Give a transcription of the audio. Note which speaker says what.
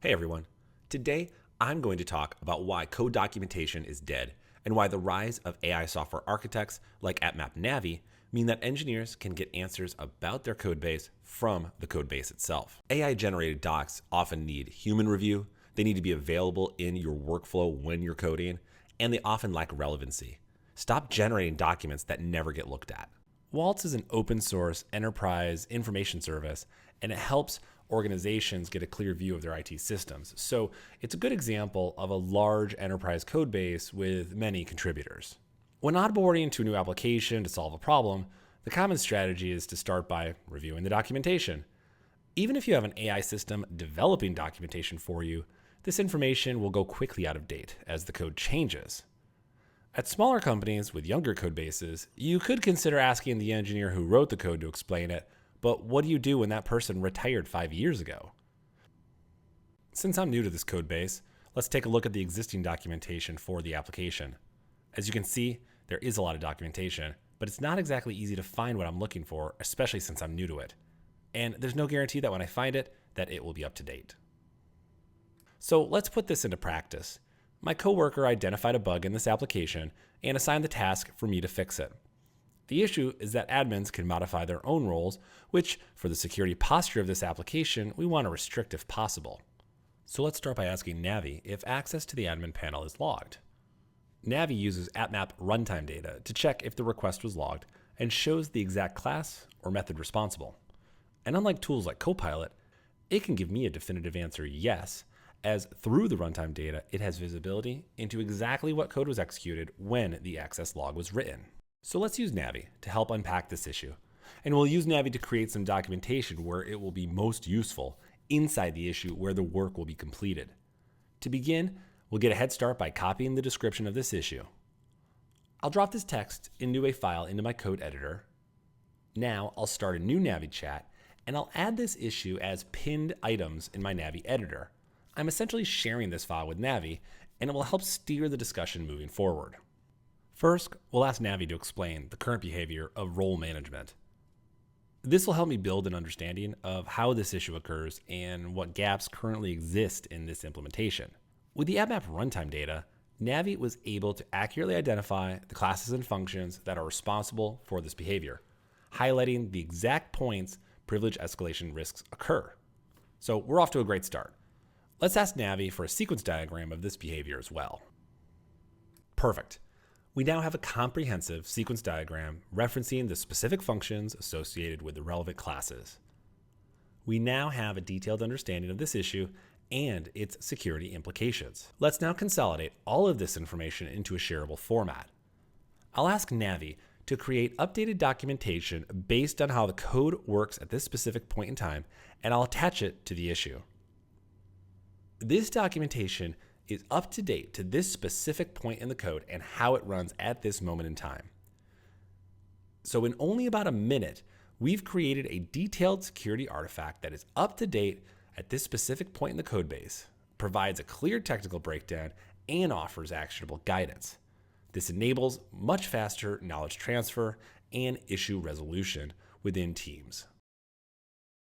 Speaker 1: Hey everyone. Today, I'm going to talk about why code documentation is dead and why the rise of AI software architects like AppMap Navie mean that engineers can get answers about their code base from the code base itself. AI-generated docs often need human review, they need to be available in your workflow when you're coding, and they often lack relevancy. Stop generating documents that never get looked at. Waltz is an open source enterprise information service, and it helps organizations get a clear view of their IT systems. So it's a good example of a large enterprise code base with many contributors. When onboarding to a new application to solve a problem, the common strategy is to start by reviewing the documentation. Even if you have an AI system developing documentation for you, this information will go quickly out of date as the code changes. At smaller companies with younger code bases, you could consider asking the engineer who wrote the code to explain it, but what do you do when that person retired 5 years ago? Since I'm new to this code base, let's take a look at the existing documentation for the application. As you can see, there is a lot of documentation, but it's not exactly easy to find what I'm looking for, especially since I'm new to it. And there's no guarantee that when I find it, that it will be up to date. So let's put this into practice. My coworker identified a bug in this application and assigned the task for me to fix it. The issue is that admins can modify their own roles, which, for the security posture of this application, we want to restrict if possible. So let's start by asking Navie if access to the admin panel is logged. Navie uses AppMap runtime data to check if the request was logged and shows the exact class or method responsible. And unlike tools like Copilot, it can give me a definitive answer yes, as through the runtime data, it has visibility into exactly what code was executed when the access log was written. So let's use Navie to help unpack this issue. And we'll use Navie to create some documentation where it will be most useful inside the issue where the work will be completed. To begin, we'll get a head start by copying the description of this issue. I'll drop this text into a file into my code editor. Now I'll start a new Navie chat and I'll add this issue as pinned items in my Navie editor. I'm essentially sharing this file with Navie and it will help steer the discussion moving forward. First, we'll ask Navie to explain the current behavior of role management. This will help me build an understanding of how this issue occurs and what gaps currently exist in this implementation. With the AppMap runtime data, Navie was able to accurately identify the classes and functions that are responsible for this behavior, highlighting the exact points privilege escalation risks occur. So we're off to a great start. Let's ask Navie for a sequence diagram of this behavior as well. Perfect. We now have a comprehensive sequence diagram referencing the specific functions associated with the relevant classes. We now have a detailed understanding of this issue and its security implications. Let's now consolidate all of this information into a shareable format. I'll ask Navie to create updated documentation based on how the code works at this specific point in time, and I'll attach it to the issue. This documentation is up to date to this specific point in the code and how it runs at this moment in time. So in only about a minute, we've created a detailed security artifact that is up to date at this specific point in the code base, provides a clear technical breakdown, and offers actionable guidance. This enables much faster knowledge transfer and issue resolution within teams.